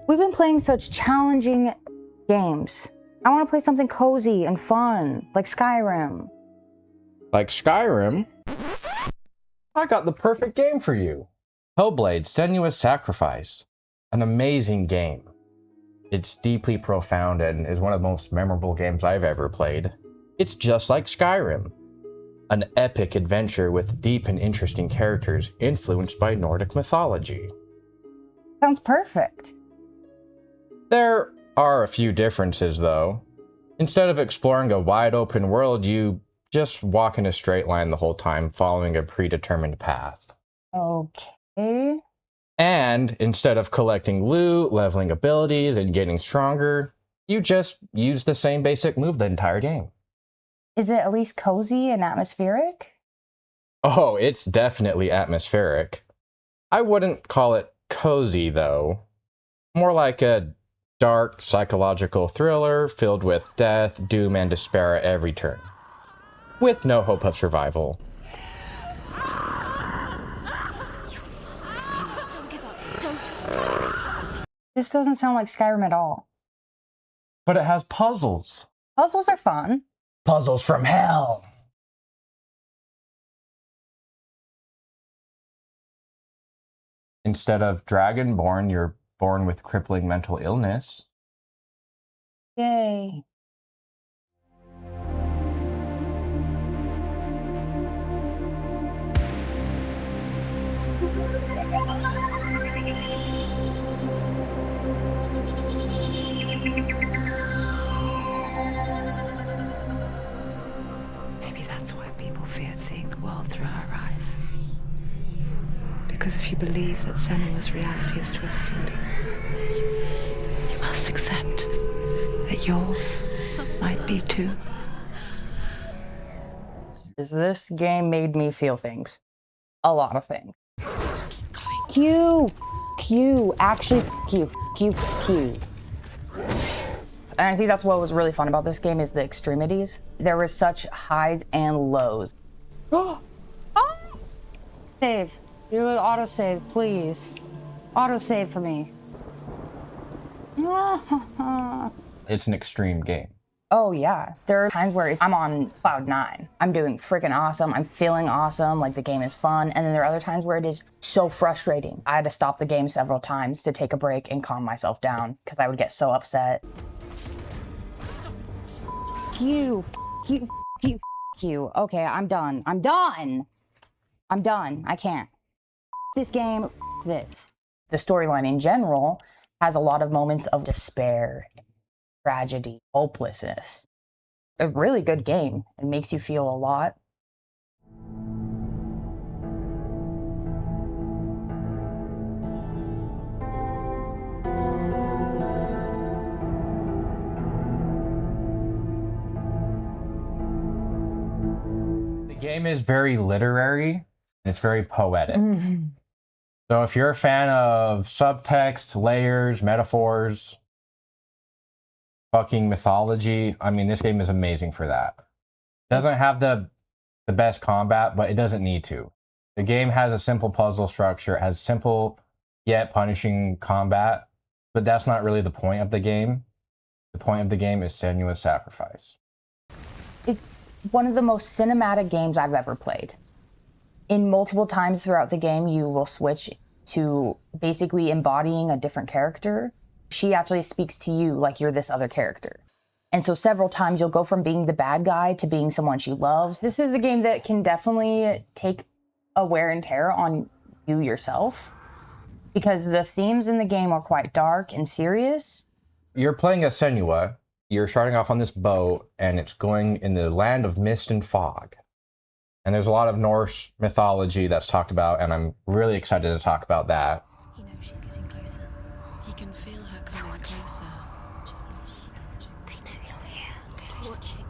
We've been playing such challenging games. I want to play something cozy and fun, like Skyrim. Like Skyrim? I got the perfect game for you. Hellblade: Senua's Sacrifice. An amazing game. It's deeply profound and is one of the most memorable games I've ever played. It's just like Skyrim. An epic adventure with deep and interesting characters influenced by Nordic mythology. Sounds perfect. There are a few differences though. Instead of exploring a wide open world, you just walk in a straight line the whole time, following a predetermined path. Okay. And instead of collecting loot, leveling abilities, and getting stronger, you just use the same basic move the entire game. Is it at least cozy and atmospheric? Oh, it's definitely atmospheric. I wouldn't call it cozy though. More like a dark psychological thriller filled with death, doom, and despair at every turn, with no hope of survival. Don't give up. Don't. This doesn't sound like Skyrim at all. But it has puzzles. Puzzles are fun. Puzzles from hell! Instead of dragonborn, you're born with crippling mental illness. Yay. Maybe that's why people feared seeing the world through her eyes. Because if you believe that Senua's reality is twisted, you must accept that yours might be too. This game made me feel things. A lot of things. Q. Actually, Q. And I think that's what was really fun about this game is the extremities. There were such highs and lows. Oh! Save. Do an autosave, please. Autosave for me. It's an extreme game. Oh yeah, there are times where I'm on cloud 9. I'm doing freaking awesome. I'm feeling awesome, like the game is fun. And then there are other times where it is so frustrating. I had to stop the game several times to take a break and calm myself down because I would get so upset. Q. Okay, I'm done. I can't. This game, this. The storyline in general has a lot of moments of despair, tragedy, hopelessness. A really good game. It makes you feel a lot. The game is very literary. It's very poetic. Mm-hmm. So if you're a fan of subtext, layers, metaphors, fucking mythology, I mean, this game is amazing for that. It doesn't have the best combat, but it doesn't need to. The game has a simple puzzle structure. It has simple yet punishing combat, but that's not really the point of the game. The point of the game is Senua's Sacrifice. It's one of the most cinematic games I've ever played. In multiple times throughout the game, you will switch to basically embodying a different character. She actually speaks to you like you're this other character. And so several times you'll go from being the bad guy to being someone she loves. This is a game that can definitely take a wear and tear on you yourself because the themes in the game are quite dark and serious. You're playing as Senua. You're starting off on this boat and it's going in the land of mist and fog. And there's a lot of Norse mythology that's talked about, and I'm really excited to talk about that. He knows she's getting closer. He can feel her coming closer. They know you're here. They're watching.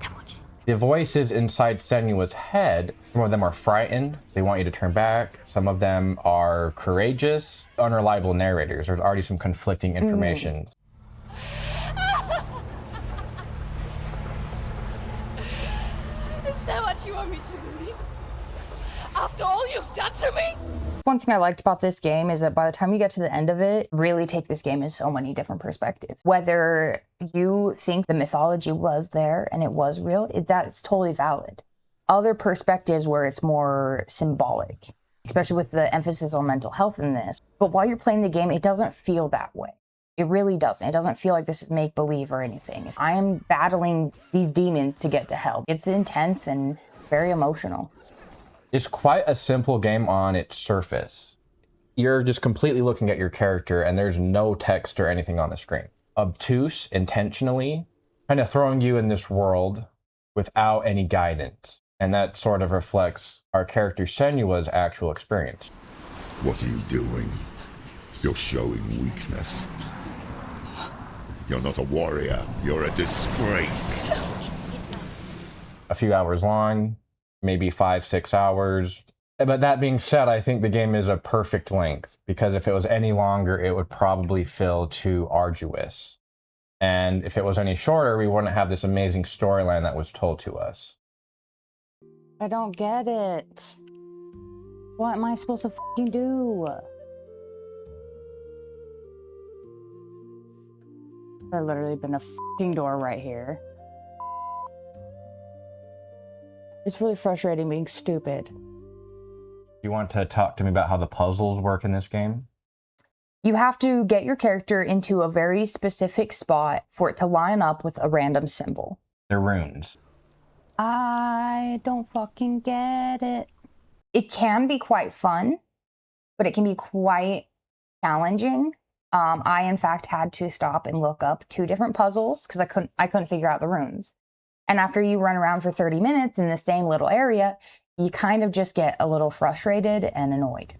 They're watching. The voices inside Senua's head, some of them are frightened. They want you to turn back. Some of them are courageous, unreliable narrators. There's already some conflicting information. Is that what you want me to believe? After all you've done to me? One thing I liked about this game is that by the time you get to the end of it, really take this game in so many different perspectives. Whether you think the mythology was there and it was real, that's totally valid. Other perspectives where it's more symbolic, especially with the emphasis on mental health in this. But while you're playing the game, it doesn't feel that way. It really doesn't. It doesn't feel like this is make-believe or anything. I am battling these demons to get to hell. It's intense and very emotional. It's quite a simple game on its surface. You're just completely looking at your character and there's no text or anything on the screen. Obtuse, intentionally, kind of throwing you in this world without any guidance. And that sort of reflects our character Senua's actual experience. What are you doing? You're showing weakness. You're not a warrior. You're a disgrace. A few hours long, maybe 5-6 hours. But that being said, I think the game is a perfect length, because if it was any longer, it would probably feel too arduous. And if it was any shorter, we wouldn't have this amazing storyline that was told to us. I don't get it. What am I supposed to fucking do? There's literally been a fucking door right here. It's really frustrating being stupid. You want to talk to me about how the puzzles work in this game? You have to get your character into a very specific spot for it to line up with a random symbol. They're runes. I don't fucking get it. It can be quite fun, but it can be quite challenging. I, in fact, had to stop and look up 2 different puzzles because I couldn't figure out the runes. And after you run around for 30 minutes in the same little area, you kind of just get a little frustrated and annoyed.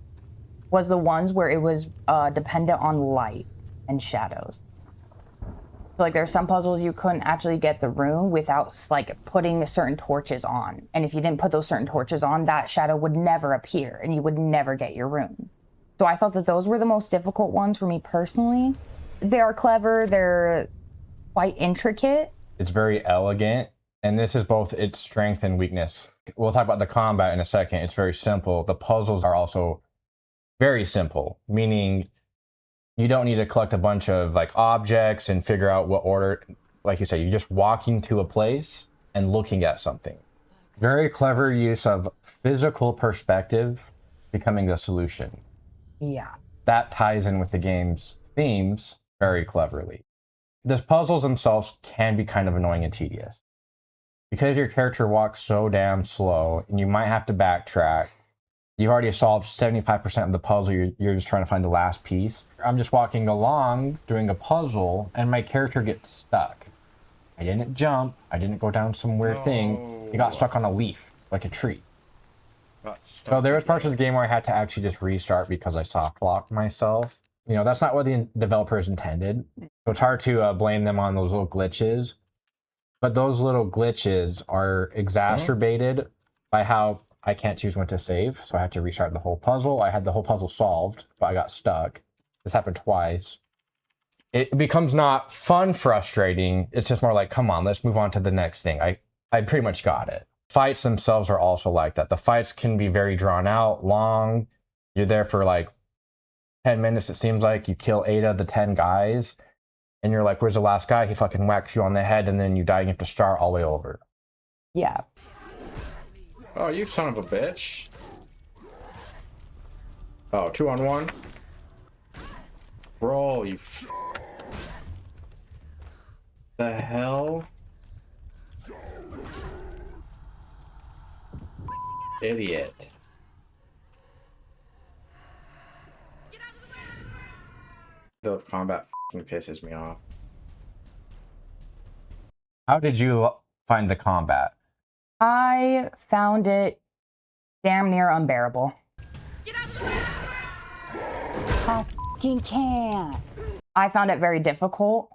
Was the ones where it was dependent on light and shadows. So, like, there's some puzzles you couldn't actually get the rune without, like, putting certain torches on. And if you didn't put those certain torches on, that shadow would never appear and you would never get your rune. So I thought that those were the most difficult ones for me personally. They are clever, they're quite intricate. It's very elegant, and this is both its strength and weakness. We'll talk about the combat in a second. It's very simple. The puzzles are also very simple, meaning you don't need to collect a bunch of like objects and figure out what order. Like you said, you're just walking to a place and looking at something. Very clever use of physical perspective becoming the solution. Yeah. That ties in with the game's themes very cleverly. The puzzles themselves can be kind of annoying and tedious. Because your character walks so damn slow and you might have to backtrack, you've already solved 75% of the puzzle, you're just trying to find the last piece. I'm just walking along doing a puzzle and my character gets stuck. I didn't jump, I didn't go down some weird thing, it got stuck on a leaf, like a tree. So there was parts of the game where I had to actually just restart because I soft locked myself. You know, that's not what the developers intended. So it's hard to blame them on those little glitches. But those little glitches are exacerbated by how I can't choose when to save. So I had to restart the whole puzzle. I had the whole puzzle solved, but I got stuck. This happened twice. It becomes not fun frustrating. It's just more like, come on, let's move on to the next thing. I pretty much got it. Fights themselves are also like that. The fights can be very drawn out, long. You're there for like 10 minutes, it seems like. You kill 8 of the 10 guys. And you're like, where's the last guy? He fucking whacks you on the head and then you die and you have to start all the way over. Yeah. Oh, you son of a bitch. Oh, 2-on-1? Bro, you the hell? Idiot. The combat fucking pisses me off. How did you find the combat? I found it damn near unbearable. I fucking can't. I found it very difficult.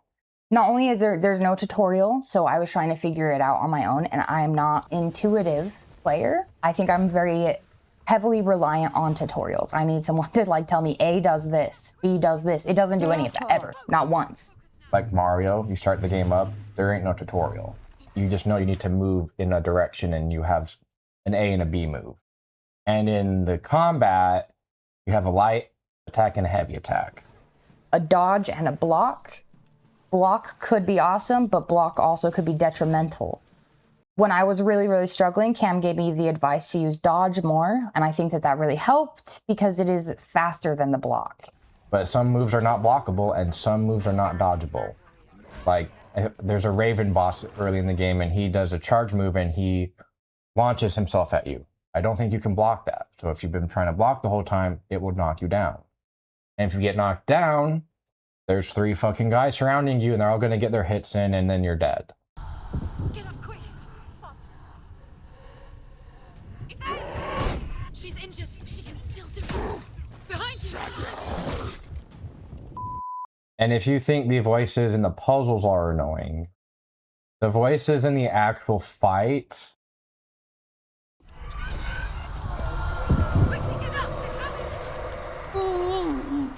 Not only is there's no tutorial, so I was trying to figure it out on my own, and I am not intuitive player. I think I'm very heavily reliant on tutorials. I need someone to like tell me A does this, B does this. It doesn't do any of that ever, not once. Like Mario, you start the game up, there ain't no tutorial. You just know you need to move in a direction and you have an A and a B move. And in the combat, You have a light attack and a heavy attack. A dodge and a block. Block could be awesome, but block also could be detrimental. When I was really, really struggling, Cam gave me the advice to use dodge more, and I think that that really helped because it is faster than the block. But some moves are not blockable and some moves are not dodgeable. Like, there's a Raven boss early in the game and he does a charge move and he launches himself at you. I don't think you can block that. So if you've been trying to block the whole time, it will knock you down. And if you get knocked down, there's 3 fucking guys surrounding you and they're all gonna get their hits in and then you're dead. Get up quick! She's injured. She can still do it. Behind you! And if you think the voices in the puzzles are annoying, the voices in the actual fight... Quickly get up! They're coming!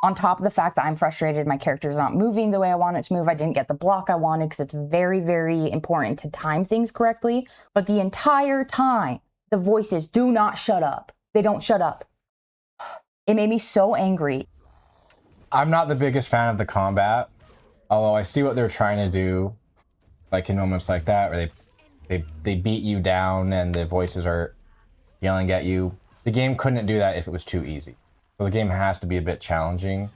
On top of the fact that I'm frustrated, my character's not moving the way I want it to move. I didn't get the block I wanted because it's very, very important to time things correctly. But the entire time, the voices do not shut up. They don't shut up. It made me so angry. I'm not the biggest fan of the combat, although I see what they're trying to do, like in moments like that, where they beat you down and the voices are yelling at you. The game couldn't do that if it was too easy. So the game has to be a bit challenging.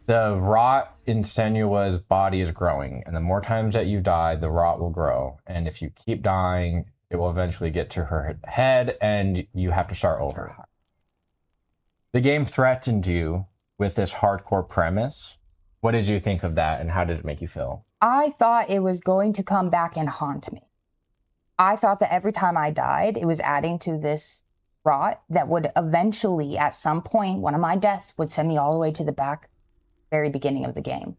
The rot in Senua's body is growing, and the more times that you die, the rot will grow. And if you keep dying, it will eventually get to her head, and you have to start over. The game threatened you with this hardcore premise. What did you think of that, and how did it make you feel? I thought it was going to come back and haunt me. I thought that every time I died, it was adding to this rot that would eventually, at some point, one of my deaths would send me all the way to the very beginning of the game.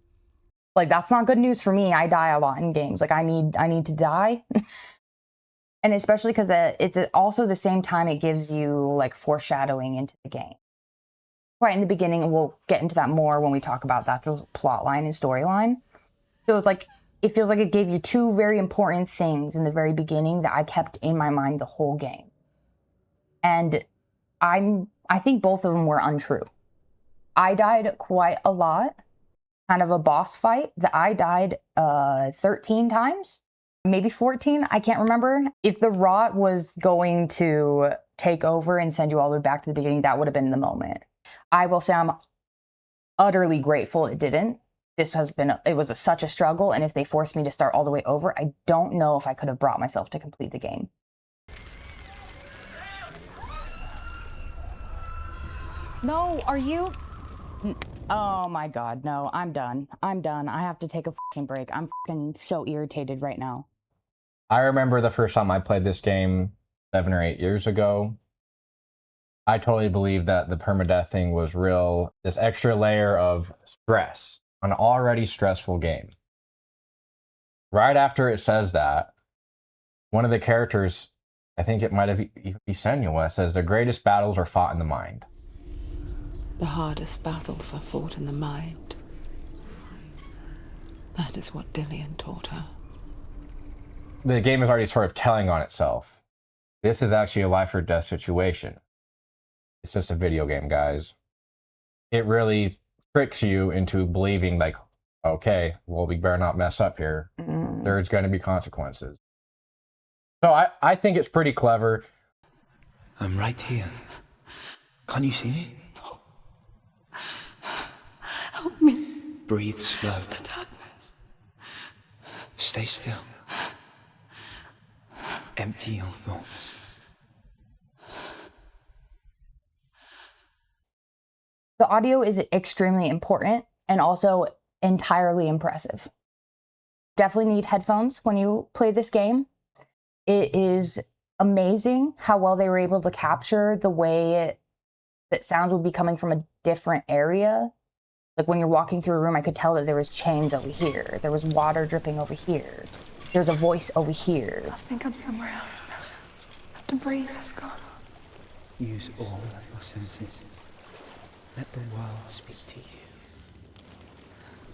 Like, that's not good news for me. I die a lot in games. Like, I need to die. And especially because it's also the same time it gives you, like, foreshadowing into the game. Right in the beginning, and we'll get into that more when we talk about that plot line and storyline. So it's like, it feels like it gave you 2 very important things in the very beginning that I kept in my mind the whole game. And I think both of them were untrue. I died quite a lot. Kind of a boss fight that I died 13 times, maybe 14, I can't remember. If the rot was going to take over and send you all the way back to the beginning, that would have been the moment. I will say I'm utterly grateful it didn't. It was such a struggle, and if they forced me to start all the way over, I don't know if I could have brought myself to complete the game. No, are you? Oh my God, no, I'm done. I'm done. I have to take a fucking break. I'm fucking so irritated right now. I remember the first time I played this game 7 or 8 years ago. I totally believed that the permadeath thing was real. This extra layer of stress on an already stressful game. Right after it says that, one of the characters, I think it might have even been Senua, says the greatest battles are fought in the mind. The hardest battles are fought in the mind. That is what Dillion taught her. The game is already sort of telling on itself. This is actually a life or death situation. It's just a video game, guys. It really tricks you into believing, like, okay, well, we better not mess up here. There's going to be consequences. So I think it's pretty clever. I'm right here. Can't you see me? No. Help me. Breathe slow. It's the darkness. Stay still. Empty your thoughts. The audio is extremely important and also entirely impressive. Definitely need headphones when you play this game. It is amazing how well they were able to capture the way that sounds would be coming from a different area. Like when you're walking through a room, I could tell that there was chains over here. There was water dripping over here. There's a voice over here. I think I'm somewhere else now. The breeze is gone. Use all of your senses. Let the world speak to you.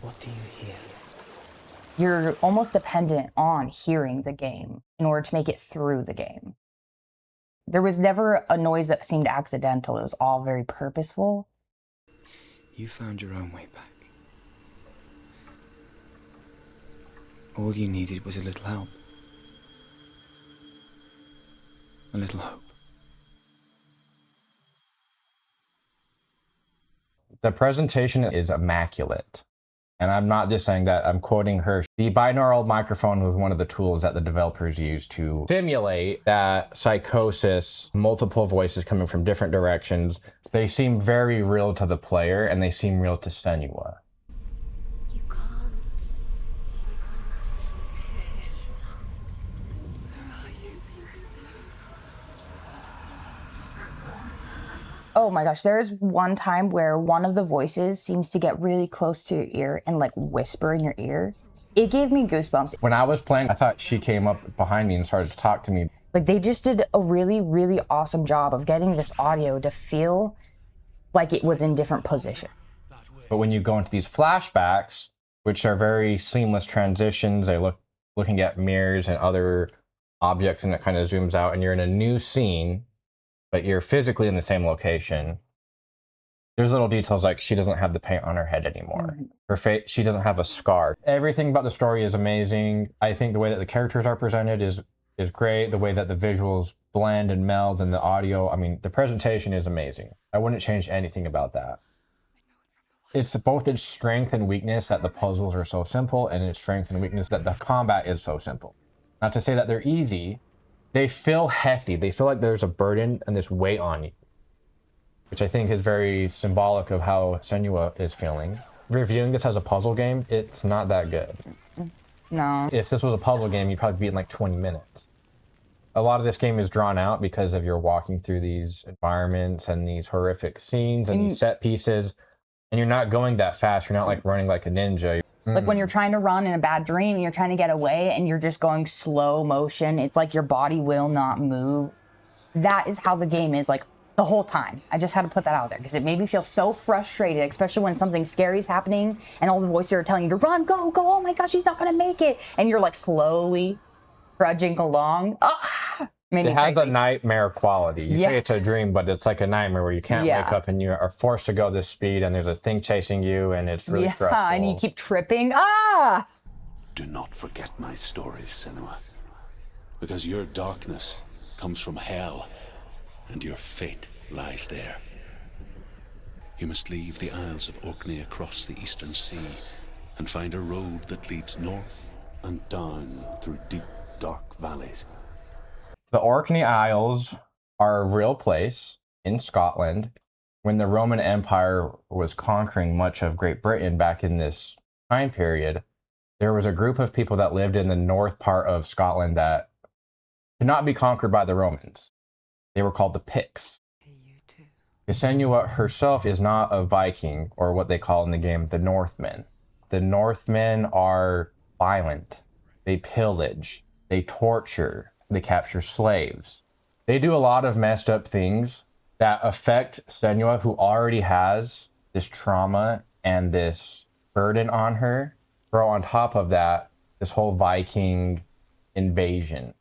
What do you hear? You're almost dependent on hearing the game in order to make it through the game. There was never a noise that seemed accidental. It was all very purposeful. You found your own way back. All you needed was a little help. A little hope. The presentation is immaculate. And I'm not just saying that, I'm quoting her. The binaural microphone was one of the tools that the developers used to simulate that psychosis, multiple voices coming from different directions. They seem very real to the player, and they seem real to Senua. You can't. Oh my gosh, there is one time where one of the voices seems to get really close to your ear and like whisper in your ear. It gave me goosebumps. When I was playing, I thought she came up behind me and started to talk to me. Like they just did a really, really awesome job of getting this audio to feel like it was in different position. But when you go into these flashbacks, which are very seamless transitions, they looking at mirrors and other objects, and it kind of zooms out, and you're in a new scene, but you're physically in the same location. There's little details like she doesn't have the paint on her head anymore. Her face, she doesn't have a scar. Everything about the story is amazing. I think the way that the characters are presented is great. The way that the visuals blend and meld, and the audio, I mean, the presentation is amazing. I wouldn't change anything about that. It's both its strength and weakness that the puzzles are so simple, and its strength and weakness that the combat is so simple. Not to say that they're easy. They feel hefty. They feel like there's a burden and this weight on you, which I think is very symbolic of how Senua is feeling. Reviewing this as a puzzle game, it's not that good. No. If this was a puzzle game, you'd probably be in like 20 minutes. A lot of this game is drawn out because of you're walking through these environments and these horrific scenes and these set pieces, and you're not going that fast. You're not like running like a ninja. Like when you're trying to run in a bad dream and you're trying to get away and you're just going slow motion, it's like your body will not move. That is how the game is like the whole time. I just had to put that out there because it made me feel so frustrated, especially when something scary is happening and all the voices are telling you to run, go, oh my gosh, she's not gonna make it. And you're like slowly trudging along. It has a nightmare quality. You Yeah. say it's a dream, but it's like a nightmare where you can't Yeah. wake up and you are forced to go this speed, and there's a thing chasing you, and it's really stressful. And you keep tripping. Do not forget my stories, Senua, because your darkness comes from hell, and your fate lies there. You must leave the Isles of Orkney across the eastern sea, and find a road that leads north and down through deep, dark valleys. The Orkney Isles are a real place in Scotland. When the Roman Empire was conquering much of Great Britain back in this time period, there was a group of people that lived in the north part of Scotland that could not be conquered by the Romans. They were called the Picts. Senua herself is not a Viking, or what they call in the game the Northmen. The Northmen are violent. They pillage. They torture. They capture slaves. They do a lot of messed up things that affect Senua, who already has this trauma and this burden on her. Throw on top of that this whole Viking invasion.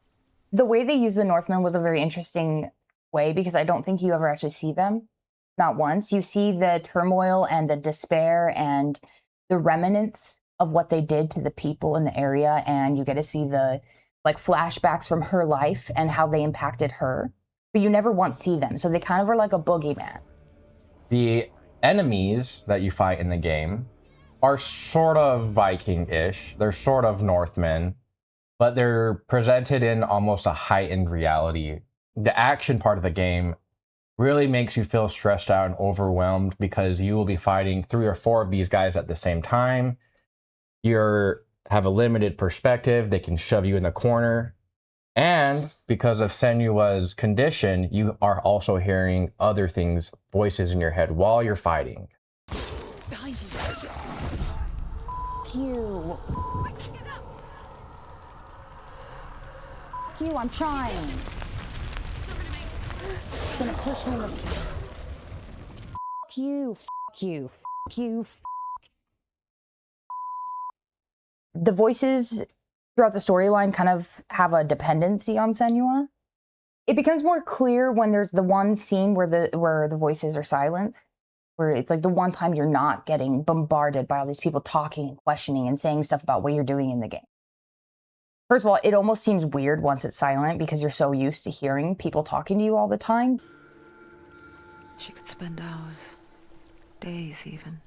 The way they use the Northmen was a very interesting way because I don't think you ever actually see them. Not once. You see the turmoil and the despair and the remnants of what they did to the people in the area, and you get to see the like flashbacks from her life and how they impacted her, but you never once see them. So they kind of are like a boogeyman. The enemies that you fight in the game are sort of Viking-ish. They're sort of Northmen, but they're presented in almost a heightened reality. The action part of the game really makes you feel stressed out and overwhelmed because you will be fighting 3 or 4 of these guys at the same time. You're have a limited perspective. They can shove you in the corner. And because of Senua's condition, you are also hearing other things, voices in your head while you're fighting. Behind you. You. Quick, get up. You, I'm trying. It's not gonna make it. It's gonna push me in the... you, you, you. The voices throughout the storyline kind of have a dependency on Senua. It becomes more clear when there's the one scene where the voices are silent, where it's like the one time you're not getting bombarded by all these people talking and questioning and saying stuff about what you're doing in the game. First of all, it almost seems weird once it's silent because you're so used to hearing people talking to you all the time. She could spend hours, days even,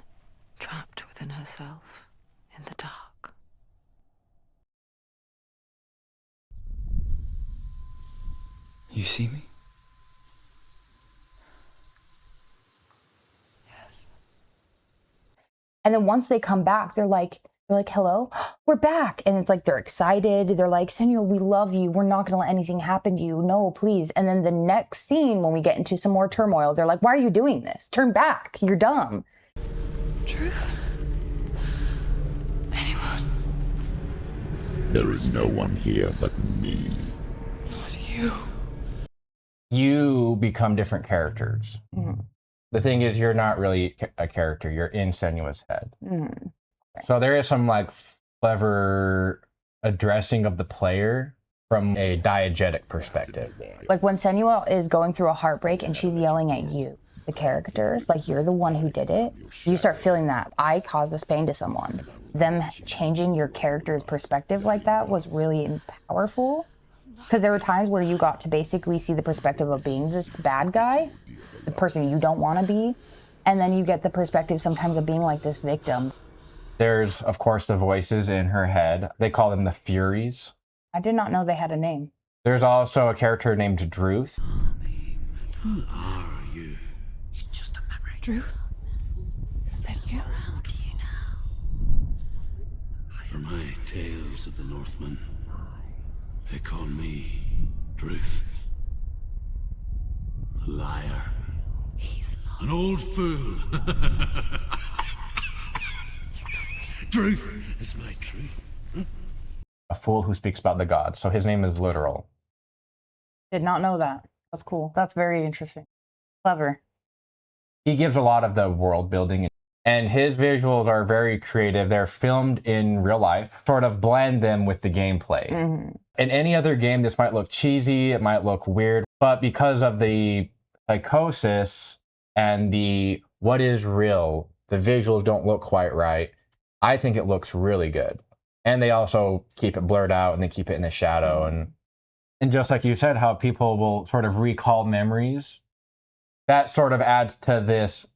trapped within herself, in the dark. You see me? Yes. And then once they come back, they're like, hello, we're back. And it's like, they're excited. They're like, Senua, we love you. We're not going to let anything happen to you. No, please. And then the next scene, when we get into some more turmoil, they're like, why are you doing this? Turn back. You're dumb. Druth? Anyone? There is no one here but me. Not you. You become different characters. Mm-hmm. The thing is, you're not really a character. You're in Senua's head. Mm-hmm. So there is some like clever addressing of the player from a diegetic perspective. Like when Senua is going through a heartbreak and she's yelling at you, the character, like you're the one who did it, you start feeling that I caused this pain to someone. Them changing your character's perspective like that was really powerful, because there were times where you got to basically see the perspective of being this bad guy, the person you don't want to be, and then you get the perspective sometimes of being like this victim. There's, of course, the voices in her head. They call them the Furies. I did not know they had a name. There's also a character named Druth. Who are you? It's just a memory. Druth? Is that you? Around you now. For my tales of the Northmen, they call me Druth. A liar. He's An old fool. Druth is my truth. A fool who speaks about the gods. So his name is literal. Did not know that. That's cool. That's very interesting. Clever. He gives a lot of the world building, and his visuals are very creative. They're filmed in real life, sort of blend them with the gameplay. Mm-hmm. In any other game, this might look cheesy, it might look weird, but because of the psychosis and the what is real, the visuals don't look quite right. I think it looks really good. And they also keep it blurred out and they keep it in the shadow. And just like you said, how people will sort of recall memories, that sort of adds to this.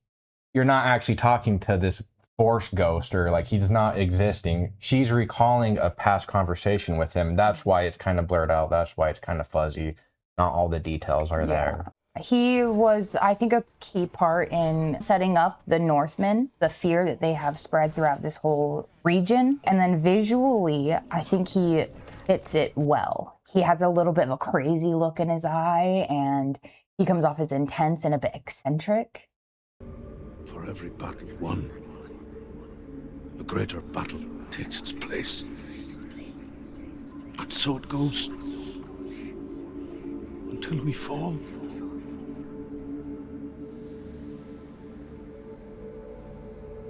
You're not actually talking to this force ghost, or like he's not existing. She's recalling a past conversation with him. That's why it's kind of blurred out. That's why it's kind of fuzzy. Not all the details are there. He was, I think, a key part in setting up the Northmen, the fear that they have spread throughout this whole region. And then visually, I think he fits it well. He has a little bit of a crazy look in his eye, and he comes off as intense and a bit eccentric. For every battle won, a greater battle takes its place. And so it goes. Until we fall.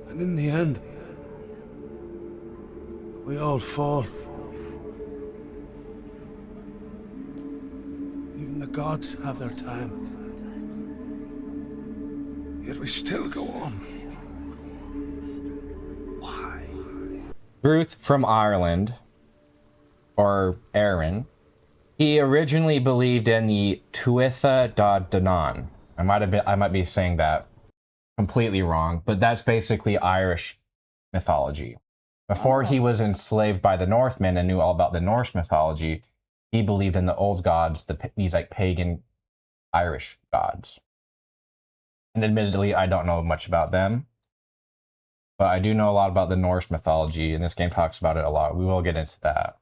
And in the end, we all fall. Even the gods have their time. Yet we still go on. Why? Druth from Ireland, or Erin, he originally believed in the Tuatha Da Danann. I might be saying that completely wrong, but that's basically Irish mythology. Before he was enslaved by the Northmen and knew all about the Norse mythology, he believed in the old gods, these like pagan Irish gods. And admittedly, I don't know much about them, but I do know a lot about the Norse mythology, and this game talks about it a lot. We will get into that.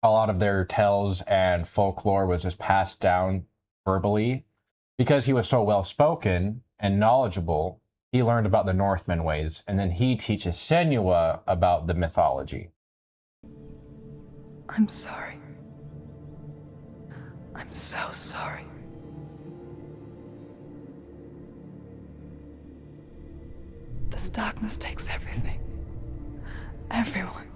A lot of their tales and folklore was just passed down verbally. Because he was so well-spoken and knowledgeable, he learned about the Northman ways, and then he teaches Senua about the mythology. I'm sorry. I'm so sorry. This darkness takes everything. Everyone.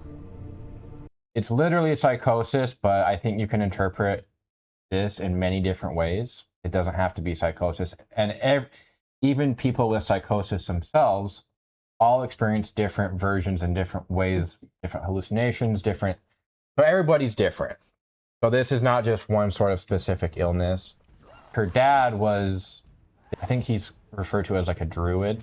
It's literally a psychosis, but I think you can interpret this in many different ways. It doesn't have to be psychosis. And even people with psychosis themselves all experience different versions in different ways, different hallucinations, different. So everybody's different. So this is not just one sort of specific illness. Her dad was, I think he's referred to as like a druid.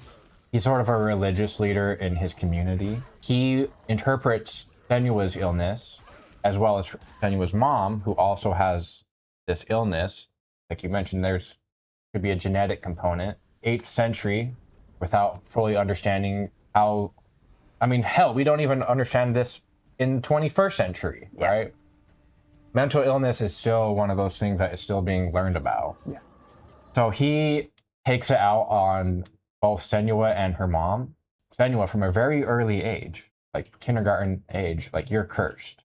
He's sort of a religious leader in his community. He interprets Senua's illness, as well as Senua's mom, who also has this illness. Like you mentioned, could be a genetic component. 8th century, without fully understanding how, I mean, hell, we don't even understand this in 21st century, right? Mental illness is still one of those things that is still being learned about. Yeah. So he takes it out on both Senua and her mom. Senua, from a very early age, like kindergarten age, like, you're cursed.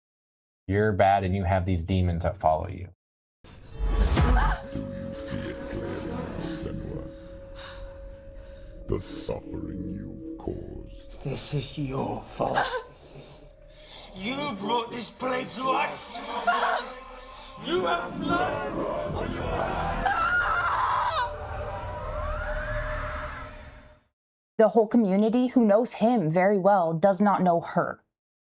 You're bad and you have these demons that follow you. The suffering you've caused. This is your fault. You brought this plague to us. You have blood on your hands. The whole community, who knows him very well, does not know her.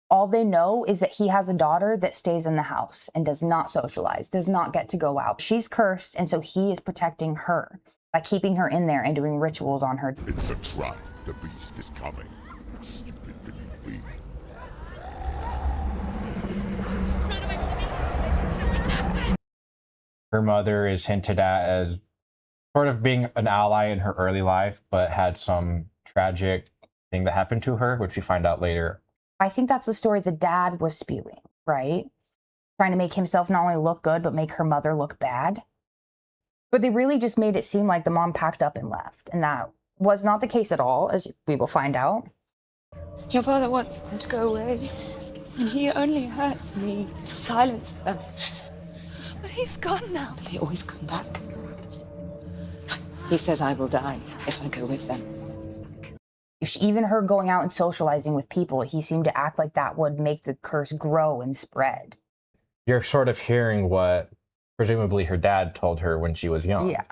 All they know is that he has a daughter that stays in the house and does not socialize, does not get to go out. She's cursed, and so he is protecting her by keeping her in there and doing rituals on her. It's a trap. The beast is coming. Stupid belief. Her mother is hinted at as sort of being an ally in her early life, but had some tragic thing that happened to her, which we find out later. I think that's the story the dad was spewing, right? Trying to make himself not only look good, but make her mother look bad. But they really just made it seem like the mom packed up and left. And that was not the case at all, as we will find out. Your father wants them to go away, and he only hurts me to silence them. But he's gone now. But they always come back. He says I will die if I go with them. Even her going out and socializing with people, he seemed to act like that would make the curse grow and spread. You're sort of hearing what presumably her dad told her when she was young. Yeah.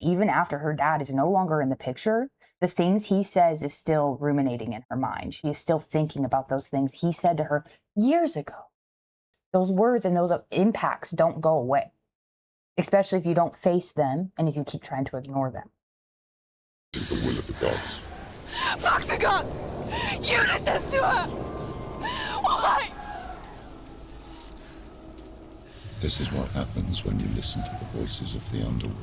Even after her dad is no longer in the picture, the things he says is still ruminating in her mind. She's still thinking about those things he said to her years ago. Those words and those impacts don't go away, especially if you don't face them and if you keep trying to ignore them. It's the will of the gods. Fuck the gods! You did this to her! Why? This is what happens when you listen to the voices of the underworld.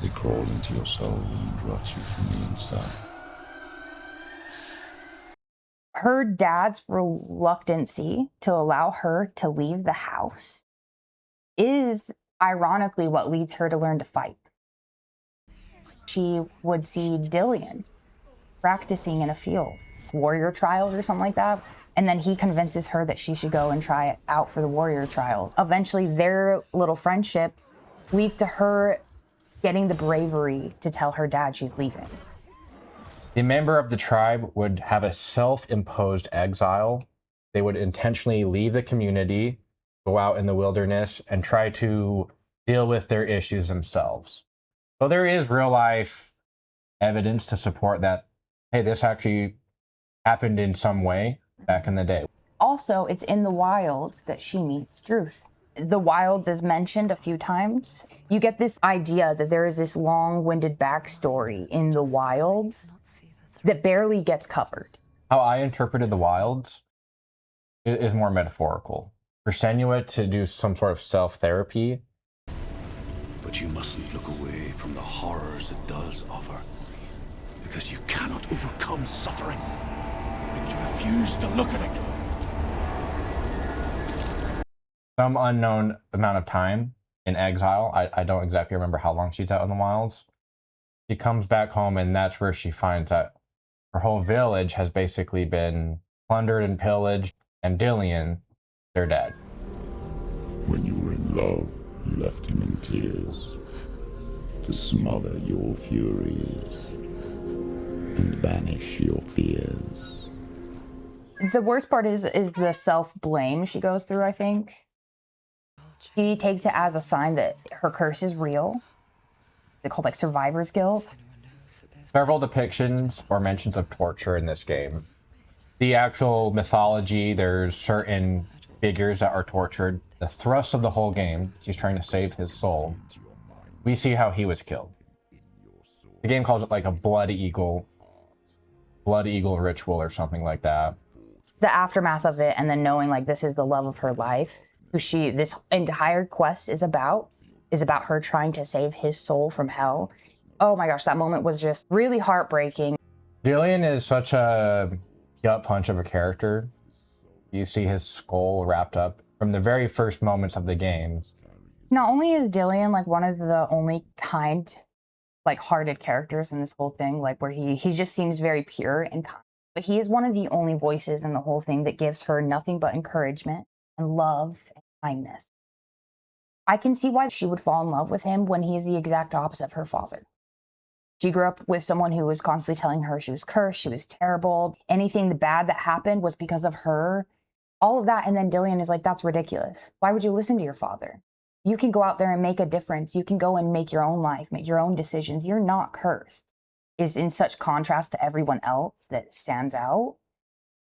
They crawl into your soul and rot you from the inside. Her dad's reluctancy to allow her to leave the house is ironically what leads her to learn to fight. She would see Dillion practicing in a field, warrior trials or something like that. And then he convinces her that she should go and try it out for the warrior trials. Eventually, their little friendship leads to her getting the bravery to tell her dad she's leaving. The member of the tribe would have a self-imposed exile. They would intentionally leave the community, go out in the wilderness, and try to deal with their issues themselves. So there is real-life evidence to support that, hey, this actually happened in some way back in the day. Also, it's in the wilds that she meets Druth. The wilds is mentioned a few times. You get this idea that there is this long-winded backstory in the wilds that barely gets covered. How I interpreted the wilds is more metaphorical. For Senua to do some sort of self-therapy. But you mustn't look away from the horrors it does offer, because you cannot overcome suffering if you refuse to look at it. Some unknown amount of time in exile. I don't exactly remember how long she's out in the wilds. She comes back home, and that's where she finds that her whole village has basically been plundered and pillaged, and Dillion, they're dead. When you were in love, you left him in tears to smother your furies and banish your fears. The worst part is the self-blame she goes through, I think. She takes it as a sign that her curse is real. They're called like survivor's guilt. Several depictions or mentions of torture in this game. The actual mythology, there's certain figures that are tortured. The thrust of the whole game, she's trying to save his soul. We see how he was killed. The game calls it like a blood eagle ritual or something like that. The aftermath of it, and then knowing like this is the love of her life, who this entire quest is about her trying to save his soul from hell. Oh my gosh, that moment was just really heartbreaking. Dillion is such a gut punch of a character. You see his skull wrapped up from the very first moments of the game. Not only is Dillion like one of the only kind, like hearted characters in this whole thing, like where he just seems very pure and kind, but he is one of the only voices in the whole thing that gives her nothing but encouragement and love and kindness. I can see why she would fall in love with him when he's the exact opposite of her father. She grew up with someone who was constantly telling her she was cursed, she was terrible. Anything bad that happened was because of her. All of that, and then Dillion is like, that's ridiculous. Why would you listen to your father? You can go out there and make a difference. You can go and make your own life, make your own decisions. You're not cursed. Is in such contrast to everyone else that stands out.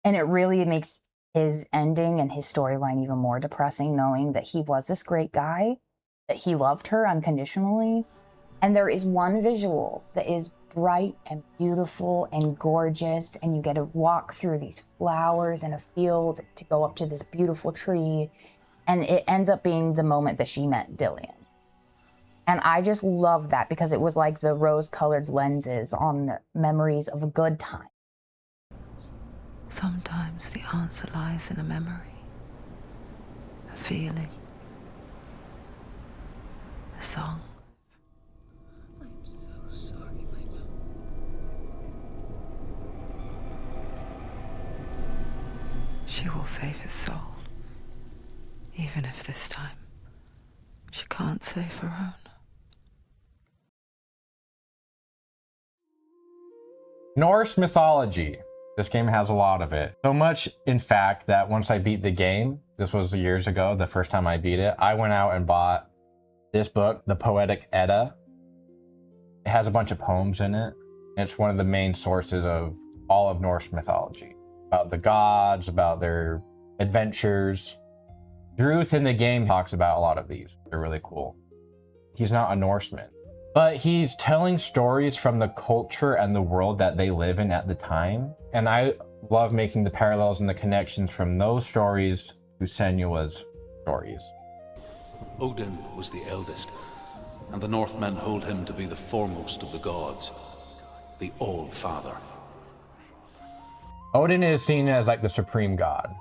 And it really makes his ending and his storyline even more depressing, knowing that he was this great guy, that he loved her unconditionally. And there is one visual that is bright and beautiful and gorgeous, and you get to walk through these flowers in a field to go up to this beautiful tree, and it ends up being the moment that she met Dillion. And I just love that because it was like the rose-colored lenses on memories of a good time. Sometimes the answer lies in a memory, a feeling, a song. She will save his soul, even if this time she can't save her own. Norse mythology. This game has a lot of it. So much, in fact, that once I beat the game, this was years ago, the first time I beat it, I went out and bought this book, the Poetic Edda. It has a bunch of poems in it. It's one of the main sources of all of Norse mythology. About the gods, about their adventures. Druth in the game talks about a lot of these. They're really cool. He's not a Norseman, but he's telling stories from the culture and the world that they live in at the time. And I love making the parallels and the connections from those stories to Senua's stories. Odin was the eldest, and the Northmen hold him to be the foremost of the gods, the All-Father. Odin is seen as like the supreme god,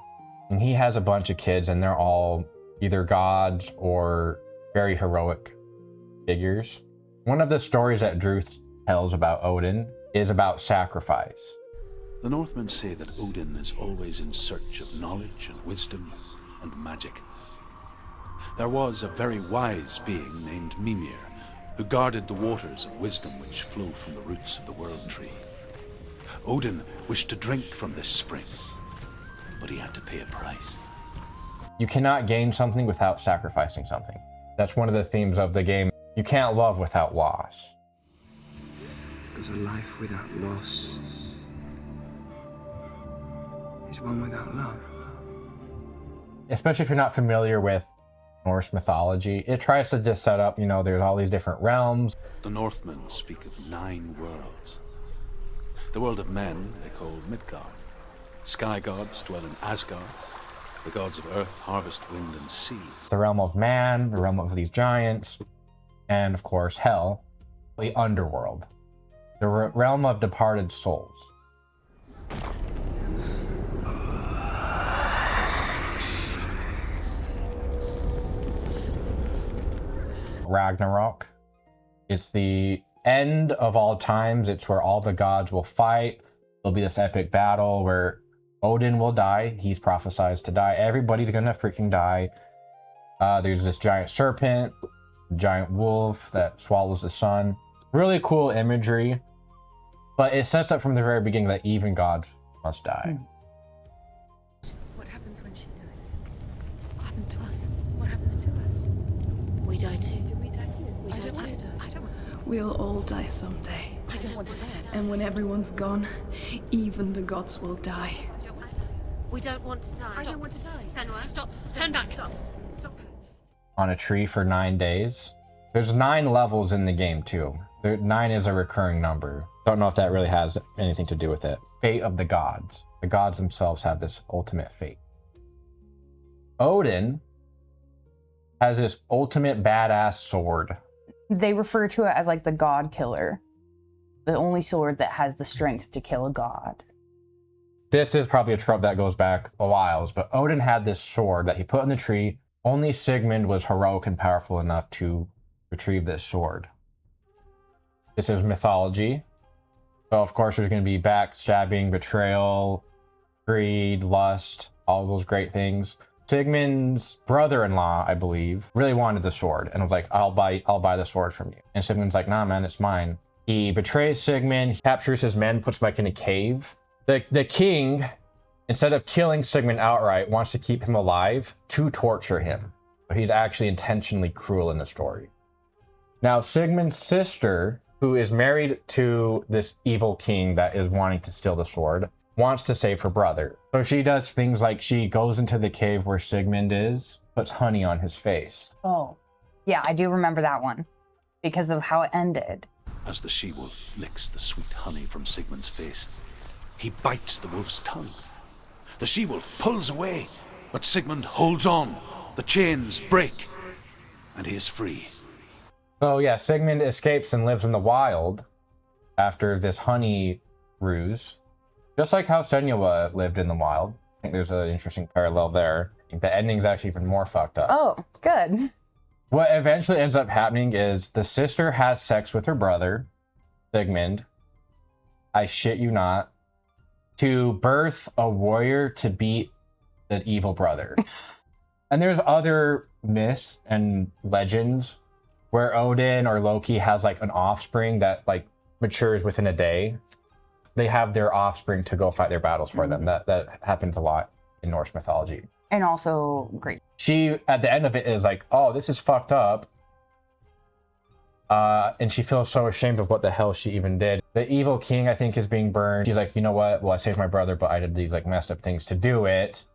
and he has a bunch of kids, and they're all either gods or very heroic figures. One of the stories that Druth tells about Odin is about sacrifice. The Northmen say that Odin is always in search of knowledge and wisdom and magic. There was a very wise being named Mimir, who guarded the waters of wisdom which flow from the roots of the World Tree. Odin wished to drink from this spring, but he had to pay a price. You cannot gain something without sacrificing something. That's one of the themes of the game. You can't love without loss. Because a life without loss is one without love. Especially if you're not familiar with Norse mythology, it tries to just set up, there's all these different realms. The Northmen speak of 9 worlds. The world of men they call Midgard. Sky gods dwell in Asgard. The gods of earth, harvest, wind, and sea. The realm of man, the realm of these giants, and of course, hell, the underworld. The realm of departed souls. Ragnarok. It's the end of all times. It's where all the gods will fight. There'll be this epic battle where Odin will die. He's prophesized to die. Everybody's gonna freaking die. There's this giant serpent, giant wolf that swallows the sun. Really cool imagery, but it sets up from the very beginning that even gods must die. What happens when she dies? happens to us? What happens to us? We die too. Do we die too? We I die don't want too. to die. I don't want to. We'll all die someday. I don't want to die. And when everyone's gone, even the gods will die. I don't want to die. We don't want to die. I don't want to die. Senua, stop. Turn back. Stop. Stop. On a tree for 9 days. There's 9 levels in the game too. 9 is a recurring number. Don't know if that really has anything to do with it. Fate of the gods. The gods themselves have this ultimate fate. Odin has this ultimate badass sword. They refer to it as like the god killer. The only sword that has the strength to kill a god. This is probably a trope that goes back a while, but Odin had this sword that he put in the tree. Only Sigmund was heroic and powerful enough to retrieve this sword. This is mythology. So of course there's going to be backstabbing, betrayal, greed, lust, all those great things. Sigmund's brother-in-law, I believe, really wanted the sword and was like, I'll buy the sword from you. And Sigmund's like, nah, man, it's mine. He betrays Sigmund, captures his men, puts him back in a cave. The king, instead of killing Sigmund outright, wants to keep him alive to torture him. But he's actually intentionally cruel in the story. Now, Sigmund's sister, who is married to this evil king that is wanting to steal the sword, wants to save her brother. So she does things like she goes into the cave where Sigmund is, puts honey on his face. Oh, yeah, I do remember that one because of how it ended. As the she-wolf licks the sweet honey from Sigmund's face, he bites the wolf's tongue. The she-wolf pulls away, but Sigmund holds on. The chains break, and he is free. So yeah, Sigmund escapes and lives in the wild after this honey ruse. Just like how Senua lived in the wild. I think there's an interesting parallel there. I think the ending's actually even more fucked up. Oh, good. What eventually ends up happening is the sister has sex with her brother, Sigmund. I shit you not. To birth a warrior to beat the evil brother. And there's other myths and legends where Odin or Loki has like an offspring that like matures within a day. They have their offspring to go fight their battles for them. That happens a lot in Norse mythology. And also great. She, at the end of it, is like, oh, this is fucked up. And she feels so ashamed of what the hell she even did. The evil king, I think, is being burned. She's like, you know what? Well, I saved my brother, but I did these like messed up things to do it.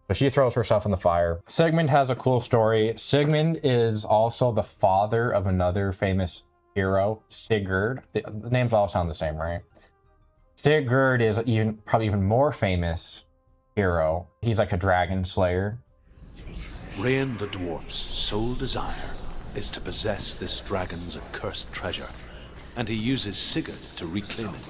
So she throws herself in the fire. Sigmund has a cool story. Sigmund is also the father of another famous hero, Sigurd. The names all sound the same, right? Sigurd is probably even more famous hero. He's like a dragon slayer. Rain the dwarf's sole desire is to possess this dragon's accursed treasure, and he uses Sigurd to reclaim it.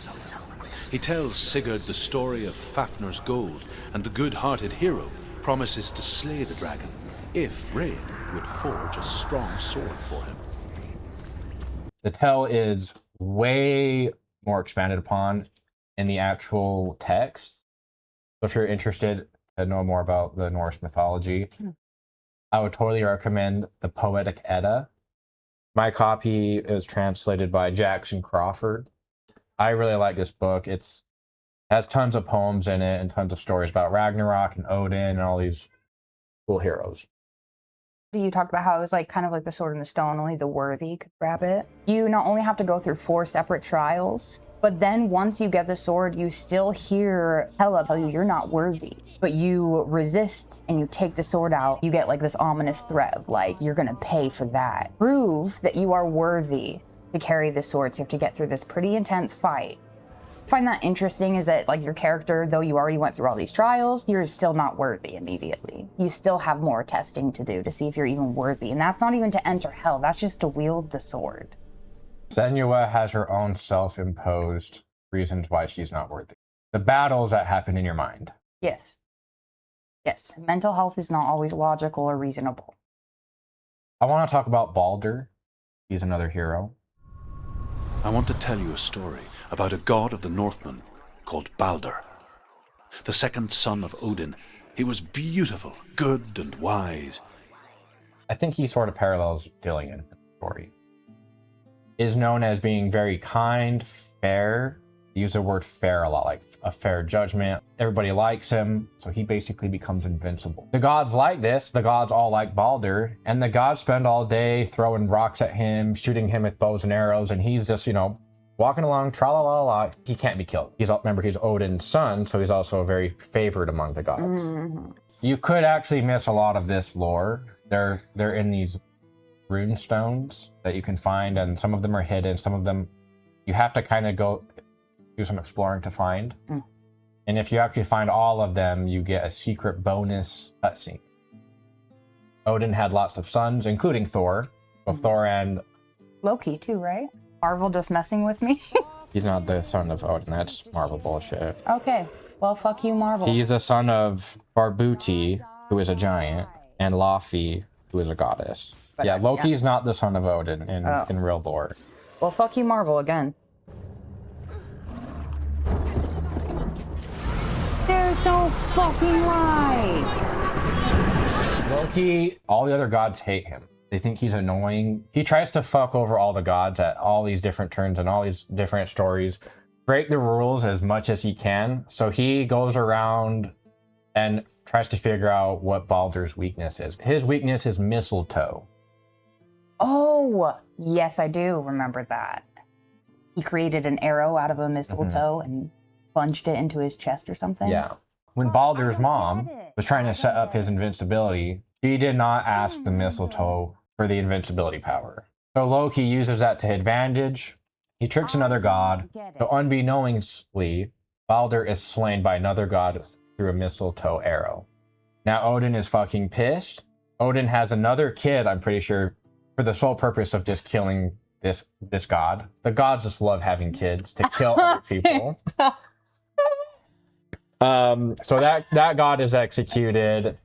He tells Sigurd the story of Fafnir's gold, and the good-hearted hero promises to slay the dragon if Rain would forge a strong sword for him. The tale is way more expanded upon in the actual text. So if you're interested to know more about the Norse mythology, I would totally recommend the Poetic Edda. My copy is translated by Jackson Crawford. I really like this book. It has tons of poems in it and tons of stories about Ragnarok and Odin and all these cool heroes. You talked about how it was like kind of like the sword in the stone, only the worthy could grab it. You not only have to go through 4 separate trials, but then once you get the sword, you still hear Hela tell you you're not worthy. But you resist and you take the sword out. You get like this ominous threat of like, you're gonna pay for that. Prove that you are worthy to carry the sword. So you have to get through this pretty intense fight. I find that interesting is that like your character, though you already went through all these trials, you're still not worthy immediately. You still have more testing to do to see if you're even worthy. And that's not even to enter hell, that's just to wield the sword. Senua has her own self-imposed reasons why she's not worthy. The battles that happen in your mind. Yes. Yes, mental health is not always logical or reasonable. I want to talk about Baldr. He's another hero. I want to tell you a story about a god of the Northmen called Baldr. The second son of Odin, he was beautiful, good, and wise. I think he sort of parallels Dillion in the story. Is known as being very kind, fair. They use the word fair a lot, like a fair judgment. Everybody likes him, so he basically becomes invincible. The gods like this. The gods all like Baldr, and the gods spend all day throwing rocks at him, shooting him with bows and arrows, and he's just, you know, walking along, tra-la-la-la. He can't be killed. Remember, he's Odin's son, so he's also very favored among the gods. You could actually miss a lot of this lore. They're in these rune stones that you can find, and some of them are hidden. Some of them you have to kind of go do some exploring to find. And if you actually find all of them, you get a secret bonus cutscene. Odin had lots of sons, including Thor. So Thor and Loki too, right? Marvel just messing with me. he's not the son of Odin. That's Marvel bullshit. Okay, well, fuck you, Marvel. He's a son of Barbuti, who is a giant, and Laufey, who is a goddess. But, yeah, Loki's not the son of Odin in real lore. Well, fuck you, Marvel, again. There's no fucking light. Loki, all the other gods hate him. They think he's annoying. He tries to fuck over all the gods at all these different turns and all these different stories, break the rules as much as he can. So he goes around and tries to figure out what Baldr's weakness is. His weakness is mistletoe. Oh, yes, I do remember that. He created an arrow out of a mistletoe and plunged it into his chest or something. Yeah. When Baldr's mom was trying to set up his invincibility, she did not ask the mistletoe for the invincibility power. So Loki uses that to advantage. He tricks another god. So unbeknowingly, Baldr is slain by another god through a mistletoe arrow. Now Odin is fucking pissed. Odin has another kid, I'm pretty sure, for the sole purpose of just killing this god. The gods just love having kids to kill other people. So that god is executed,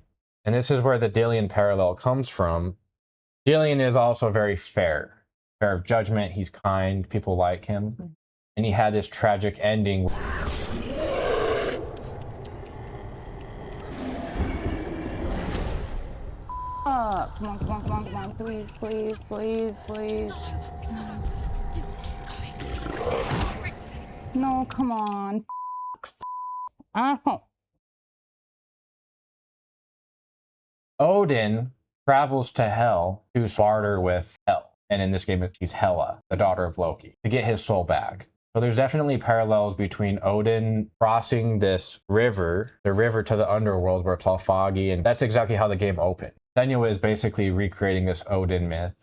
and this is where the Dillion parallel comes from. Dillion is also very fair of judgment. He's kind. People like him, and he had this tragic ending. Come on, come on, come on, come on. Please, please, please, please. No, come on. Odin travels to Hell to barter with Hel. And in this game, she's Hela, the daughter of Loki, to get his soul back. So there's definitely parallels between Odin crossing this river, the river to the underworld where it's all foggy, and that's exactly how the game opened. Senua is basically recreating this Odin myth.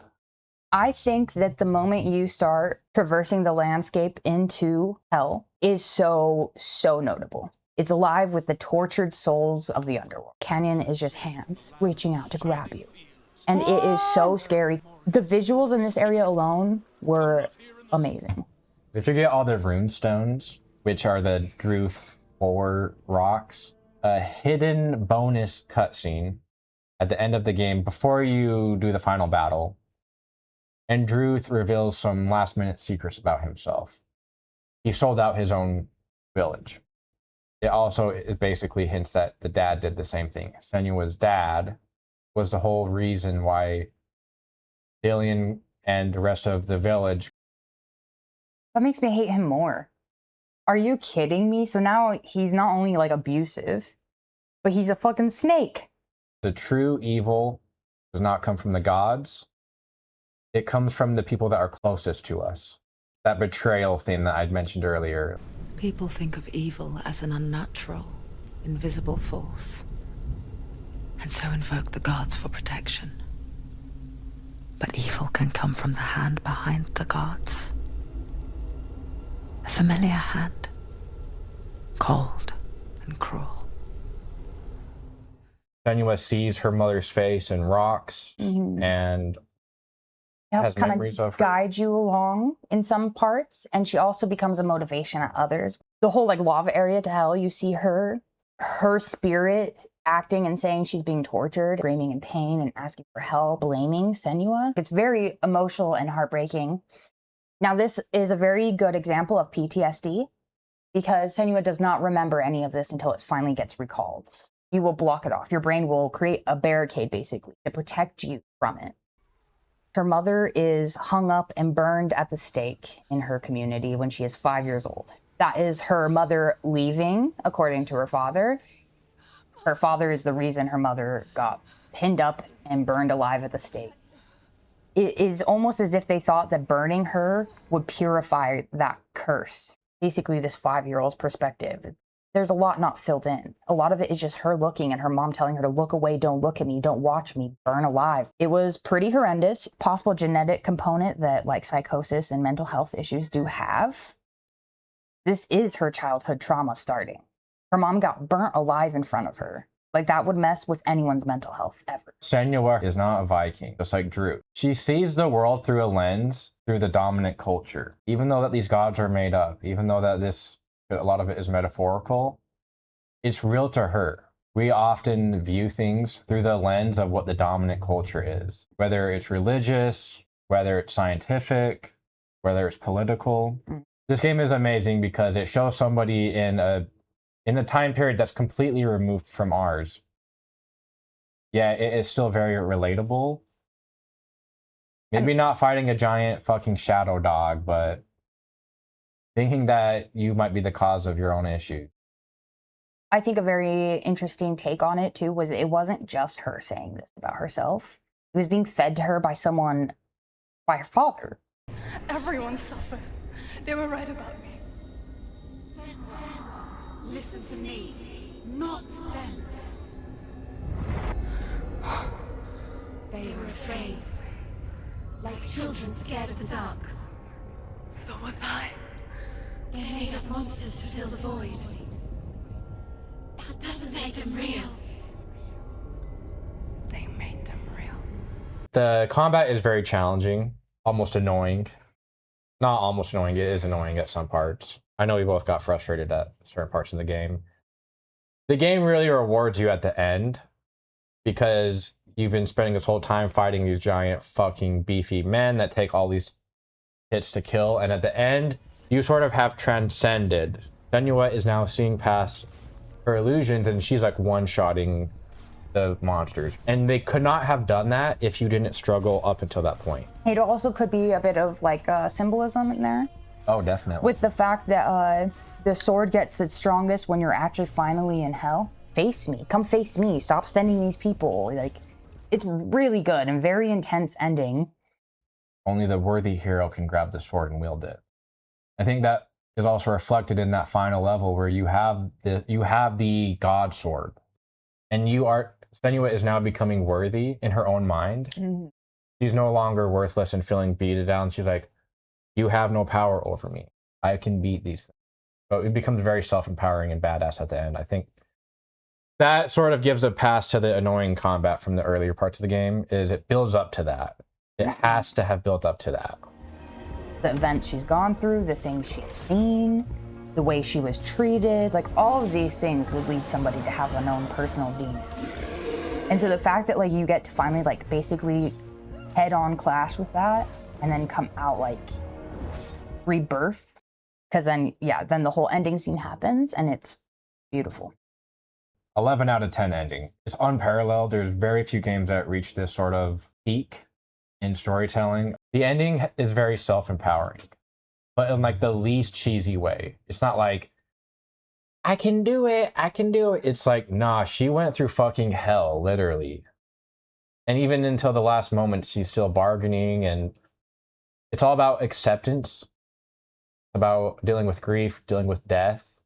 I think that the moment you start traversing the landscape into Hell is so notable. It's alive with the tortured souls of the underworld. Canyon is just hands reaching out to grab you. And it is so scary. The visuals in this area alone were amazing. If you get all the rune stones, which are the Druth 4 rocks, a hidden bonus cutscene at the end of the game before you do the final battle, and Druth reveals some last-minute secrets about himself. He sold out his own village. It also is basically hints that the dad did the same thing. Senua's dad was the whole reason why Dillion and the rest of the village. That makes me hate him more. Are you kidding me? So now he's not only like abusive, but he's a fucking snake. The true evil does not come from the gods. It comes from the people that are closest to us. That betrayal theme that I'd mentioned earlier. People think of evil as an unnatural, invisible force, and so invoke the gods for protection. But evil can come from the hand behind the gods. A familiar hand, cold and cruel. Senua sees her mother's face in rocks and has memories of her. Guide you along in some parts, and she also becomes a motivation at others. The whole like lava area to Hell, you see her spirit acting and saying she's being tortured, screaming in pain and asking for help, blaming Senua. It's very emotional and heartbreaking. Now this is a very good example of PTSD because Senua does not remember any of this until it finally gets recalled. You will block it off. Your brain will create a barricade basically to protect you from it. Her mother is hung up and burned at the stake in her community when she is 5 years old. That is her mother leaving, according to her father. Her father is the reason her mother got pinned up and burned alive at the stake. It is almost as if they thought that burning her would purify that curse. Basically, this 5-year-old's perspective. There's a lot not filled in. A lot of it is just her looking and her mom telling her to look away, don't look at me, don't watch me, burn alive. It was pretty horrendous. Possible genetic component that like psychosis and mental health issues do have. This is her childhood trauma starting. Her mom got burnt alive in front of her. Like, that would mess with anyone's mental health ever. Senua is not a Viking, just like Druth. She sees the world through a lens, through the dominant culture. Even though that these gods are made up, even though that a lot of it is metaphorical, it's real to her. We often view things through the lens of what the dominant culture is. Whether it's religious, whether it's scientific, whether it's political. This game is amazing because it shows somebody in a time period that's completely removed from ours. Yeah, it is still very relatable. Maybe not fighting a giant fucking shadow dog, but thinking that you might be the cause of your own issue. I think a very interesting take on it, too, was it wasn't just her saying this about herself. It was being fed to her by someone, by her father. Everyone suffers. They were right about me. Listen to me, not them. They were afraid, like children scared of the dark. So was I. They made up monsters to fill the void. That doesn't make them real. They made them real. The combat is very challenging, almost annoying. Not almost annoying, it is annoying at some parts. I know we both got frustrated at certain parts of the game. The game really rewards you at the end because you've been spending this whole time fighting these giant fucking beefy men that take all these hits to kill, and at the end, you sort of have transcended. Senua is now seeing past her illusions and she's like one-shotting the monsters. And they could not have done that if you didn't struggle up until that point. It also could be a bit of like symbolism in there. Oh, definitely. With the fact that the sword gets its strongest when you're actually finally in hell. Face me. Come face me. Stop sending these people. Like, it's really good and very intense ending. Only the worthy hero can grab the sword and wield it. I think that is also reflected in that final level where you have the god sword. And Senua is now becoming worthy in her own mind. Mm-hmm. She's no longer worthless and feeling beaten down. She's like, you have no power over me. I can beat these things. So it becomes very self-empowering and badass at the end. I think that sort of gives a pass to the annoying combat from the earlier parts of the game, is it builds up to that. It has to have built up to that. The events she's gone through, the things she's seen, the way she was treated, like all of these things would lead somebody to have an own personal demon. And so the fact that like you get to finally like basically head-on clash with that and then come out like rebirthed, because then the whole ending scene happens and it's beautiful. 11 out of 10 ending. It's unparalleled. There's very few games that reach this sort of peak in storytelling. The ending is very self-empowering, but in like the least cheesy way. It's not like, I can do it. It's like, nah, she went through fucking hell, literally. And even until the last moment, she's still bargaining, and it's all about acceptance, about dealing with grief, dealing with death,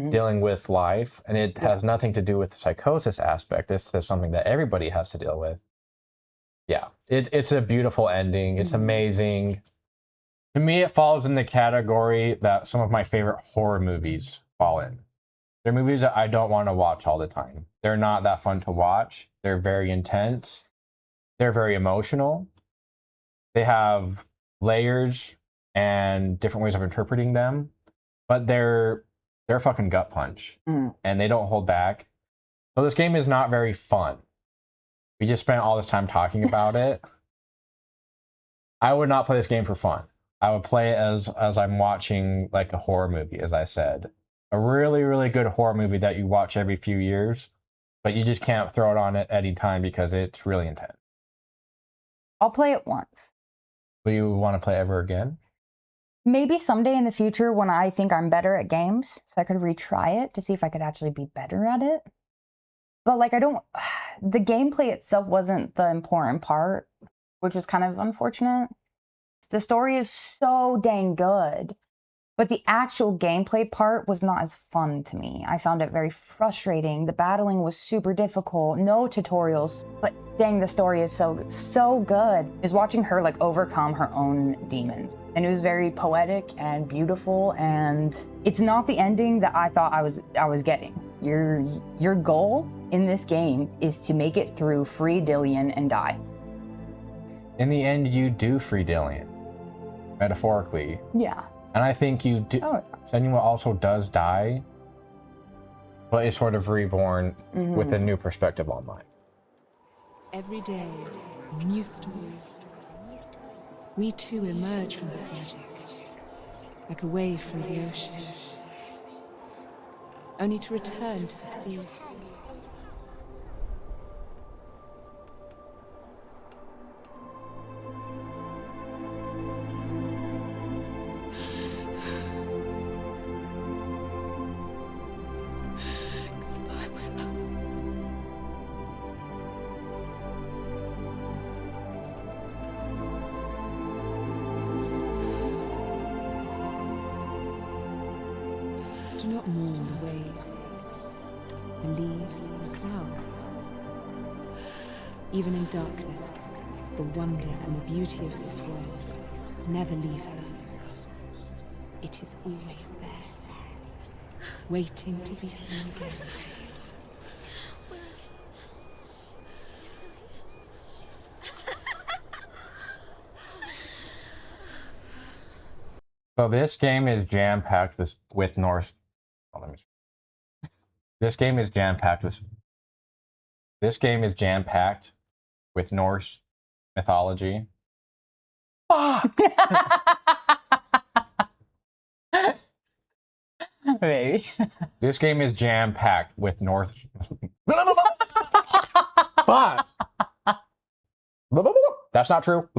dealing with life. And it has nothing to do with the psychosis aspect. This is something that everybody has to deal with. Yeah, it's a beautiful ending. It's amazing. To me, it falls in the category that some of my favorite horror movies fall in. They're movies that I don't want to watch all the time. They're not that fun to watch. They're very intense. They're very emotional. They have layers and different ways of interpreting them, but they're a fucking gut punch, and they don't hold back. So this game is not very fun. We just spent all this time talking about it. I would not play this game for fun. I would play it as I'm watching like a horror movie, as I said. A really, really good horror movie that you watch every few years, but you just can't throw it on at any time because it's really intense. I'll play it once. Will you want to play ever again? Maybe someday in the future when I think I'm better at games, so I could retry it to see if I could actually be better at it. But like, the gameplay itself wasn't the important part, which was kind of unfortunate. The story is so dang good, but the actual gameplay part was not as fun to me. I found it very frustrating. The battling was super difficult, no tutorials, but dang, the story is so good. Is watching her like overcome her own demons. And it was very poetic and beautiful, and it's not the ending that I thought I was getting. Your goal in this game is to make it through free Dillion and die. In the end, you do free Dillion, metaphorically. Yeah. And I think you do. Oh. Senua also does die, but is sort of reborn with a new perspective on life. Every day, a new story. We too emerge from this magic, like a wave from the ocean, only to return to the sea. Do not mourn the waves, the leaves, the clouds. Even in darkness, the wonder and the beauty of this world never leaves us. It is always there, waiting to be seen again. So this game is jam-packed with Norse. This game is jam-packed with Norse mythology. Fuck! Maybe. This game is jam-packed with Norse. Fuck! That's not true.